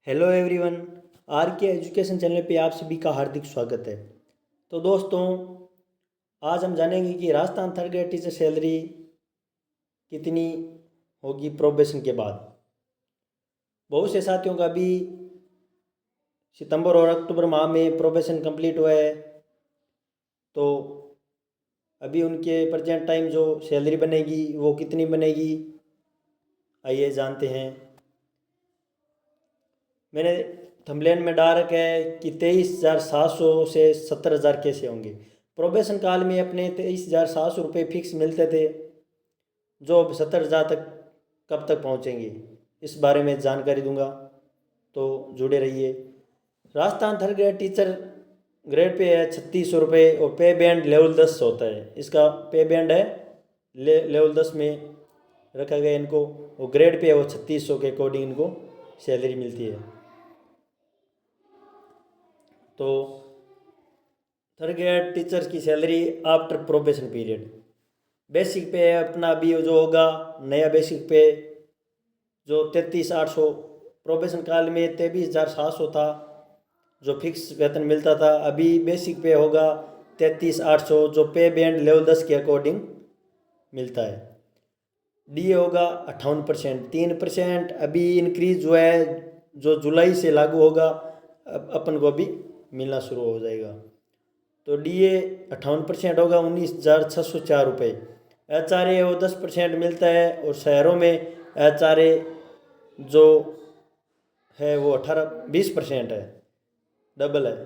Hello everyone. Are के education channel पे आप सभी का हार्दिक स्वागत है। तो दोस्तों, आज हम जानेंगे कि Rajasthan third grade teacher salary कितनी होगी प्रोबेशन के बाद। बहुत से साथियों का भी सितंबर और अक्टूबर माह में प्रोबेशन कंप्लीट हुआ है, तो अभी उनके प्रेजेंट टाइम जो सैलरी बनेगी वो कितनी बनेगी, आइए जानते हैं। मैंने थंबनेल में डाल रखा है कि 23,700 से 70,000 कैसे होंगे। प्रोबेशन काल में अपने 23,700 रुपये फिक्स मिलते थे, जो अब 70,000 तक कब तक पहुंचेंगे, इस बारे में जानकारी दूंगा, तो जुड़े रहिए। Rajasthan third grade teacher grade pay है 3600 रुपये और पे बैंड लेवल 10 होता है। इसका पे बैंड है लेवल 10 में रखा गया इनको, और ग्रेड पे है वो 3600 के अकॉर्डिंग इनको सैलरी मिलती है। तो थर्ड ग्रेड टीचर्स की salary after probation period, basic पे अपना अभी जो होगा नया बेसिक पे जो 33,800, प्रोबेशन काल में 23,700 था जो फिक्स वेतन मिलता था। अभी बेसिक पे होगा 33,800 जो पे बैंड लेवल 10 के अकॉर्डिंग मिलता है। डीए होगा 58%, 3% अभी इंक्रीज जो है जो जुलाई से लागू होगा, अपन को अभी मिलना शुरू हो जाएगा। तो डीए 58% होगा 19,604 रुपये। एचआरए वो 10% मिलता है, और शहरों में एचआरए जो है वो 20% है, डबल है।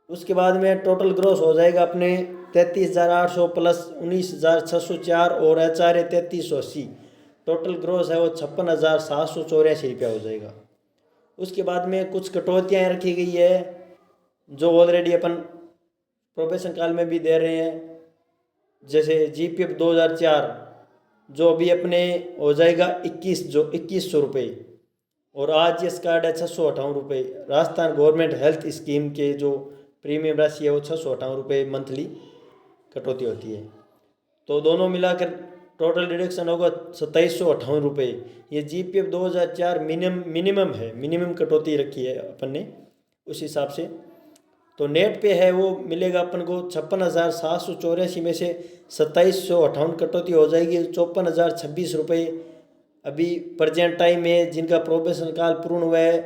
उसके बाद में टोटल ग्रोस हो जाएगा अपने 33,800 प्लस 19,604 और एचआरए 3,380, टोटल ग्रोस है वो 56,784 रुपया हो जाएगा। उसके बाद में कुछ कटौतियाँ रखी गई है जो ऑलरेडी अपन प्रोबेशन काल में भी दे रहे हैं, जैसे जीपीएफ 2004 जो अभी अपने हो जाएगा 2100 रुपये, और आरजीएस कार्ड है 658 रुपये। राजस्थान गवर्नमेंट हेल्थ स्कीम के जो प्रीमियम राशि है वो 658 रुपये मंथली कटौती होती है। तो दोनों मिलाकर टोटल डिडक्शन होगा 2758 रुपये। ये जीपीएफ 2004 मिनिमम है, मिनिमम कटौती रखी है अपन ने उस हिसाब से। तो नेट पे है वो मिलेगा अपन को 56,784 में से 2758 कटौती हो जाएगी 54,026 रुपये। अभी प्रेजेंट टाइम में जिनका प्रोबेशन काल पूर्ण हुआ है,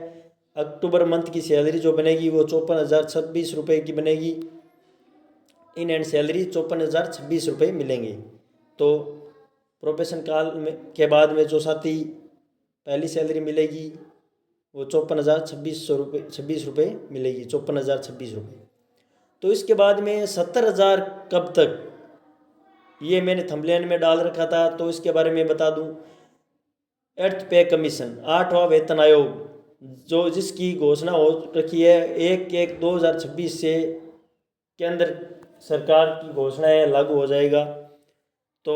अक्टूबर मंथ की सैलरी जो बनेगी वो 54,026 रुपये की बनेगी। इन एंड सैलरी 54,026 रुपये मिलेंगे। तो प्रोबेशन काल में के बाद में जो साथी पहली सैलरी मिलेगी वो 54,026 रुपये मिलेगी, 54,026 रुपये। तो इसके बाद में 70,000 कब तक, ये मैंने थंबनेल में डाल रखा था, तो इसके बारे में बता दूं। एर्थ पे कमीशन 8वां वेतन आयोग जो जिसकी घोषणा हो रखी है 1/1/2026 से के अंदर सरकार की घोषणा है लागू हो जाएगा। तो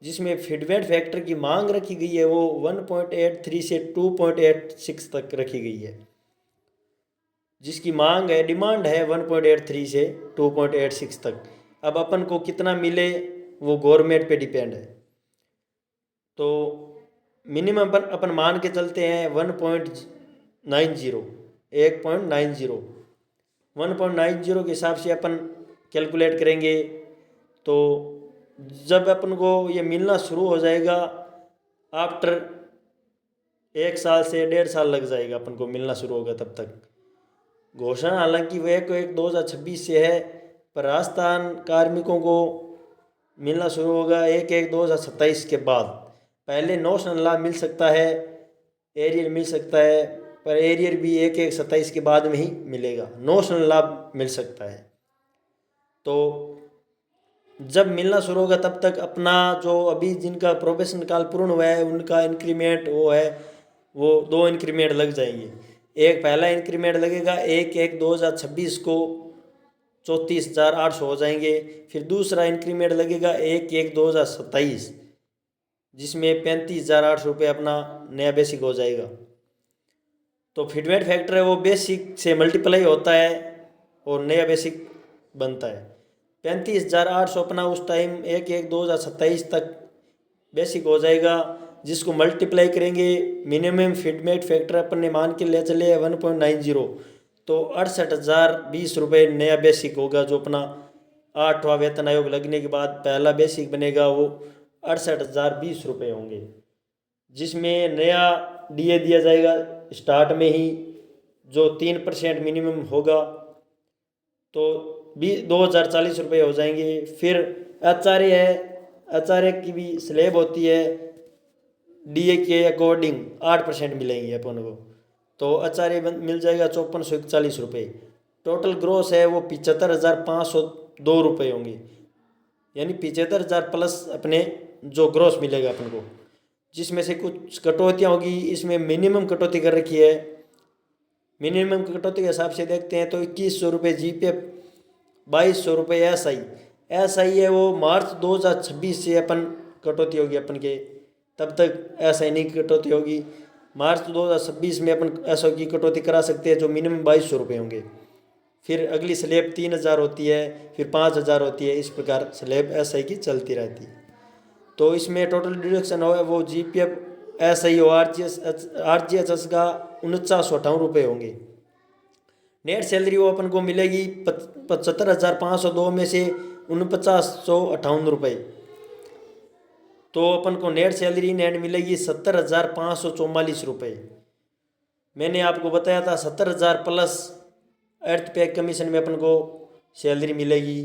जिसमें फीडबैक फैक्टर की मांग रखी गई है वो 1.83 से 2.86 तक रखी गई है। जिसकी मांग है, डिमांड है 1.83 से 2.86 तक। अब अपन को कितना मिले वो गवर्नमेंट पे डिपेंड है। तो मिनिमम अपन मान के चलते हैं 1.90, 1.90, 1.90 के हिसाब से अपन कैलकुलेट करेंगे। तो जब अपन को ये मिलना शुरू हो जाएगा आफ्टर 1 साल से 1.5 साल लग जाएगा अपन को मिलना शुरू होगा। तब तक घोषणा हालांकि वो 1/1/2026 से है, पर राजस्थान कार्मिकों को मिलना शुरू होगा 1/1/2027 के बाद। पहले नौशनल लाभ मिल सकता है, एरियर मिल सकता है, पर एरियर भी 1/1/27 के बाद में ही मिलेगा, नौशनल लाभ मिल सकता है। तो जब मिलना शुरू होगा तब तक अपना जो अभी जिनका प्रोबेशन काल पूर्ण हुआ है उनका इंक्रीमेंट वो है वो 2 इंक्रीमेंट लग जाएंगे। एक पहला इंक्रीमेंट लगेगा 1/1/2026 को 34,800 हो जाएंगे। फिर दूसरा इंक्रीमेंट लगेगा 1/1/2027 जिसमें 35,800 रुपये अपना नया बेसिक हो जाएगा। तो फीडबैक फैक्टर है वो बेसिक से मल्टीप्लाई होता है और नया बेसिक बनता है। 35,800 अपना उस टाइम 1/1/2027 तक बेसिक हो जाएगा, जिसको मल्टीप्लाई करेंगे मिनिमम फिटमेट फैक्टर अपन ने मान के ले चले 1.90, तो 68,020 नया बेसिक होगा। जो अपना 8वां वेतन आयोग लगने के बाद पहला बेसिक बनेगा वो 68,020 होंगे, जिसमें नया डीए दिया जाएगा स्टार्ट में ही जो 3% मिनिमम होगा, तो 2,040 हो जाएंगे। फिर आचार्य है, आचार्य की भी स्लेब होती है डीए के अकॉर्डिंग 8% मिलेंगे अपन को, तो आचार्य मिल जाएगा 5441 टोटल ग्रोस है वो 75,502 होंगे, यानी 75,000 प्लस अपने जो ग्रोस मिलेगा अपन को, जिसमें से कुछ कटौतियाँ होगी। इसमें मिनिमम कटौती कर रखी है। मिनिमम कटौती के हिसाब से देखते हैं तो 2100 जीपीएफ, 2200 एसआई है वो मार्च 2026 से अपन कटौती होगी अपन के, तब तक एसआई नहीं कटौती होगी। मार्च 2026 में अपन एसआई की कटौती करा सकते हैं जो मिनिमम 2200 होंगे। फिर अगली स्लेब 3,000 होती है, फिर 5,000 होती है, इस प्रकार स्लेब एसआई की चलती रहती है। तो इसमें टोटल डिडक्शन हो वो जीपीएफ, एसआई और आरजीएचएस का 4958 होंगे। नेट सैलरी वो अपन को मिलेगी 75,502 में से 49,58, तो अपन को नेट सैलरी नेट मिलेगी 70,544। मैंने आपको बताया था 70,000 प्लस अर्थ पे कमीशन में अपन को सैलरी मिलेगी।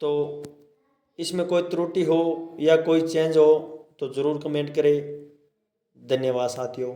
तो इसमें कोई त्रुटि हो या कोई चेंज हो तो ज़रूर कमेंट करें। धन्यवाद साथियों।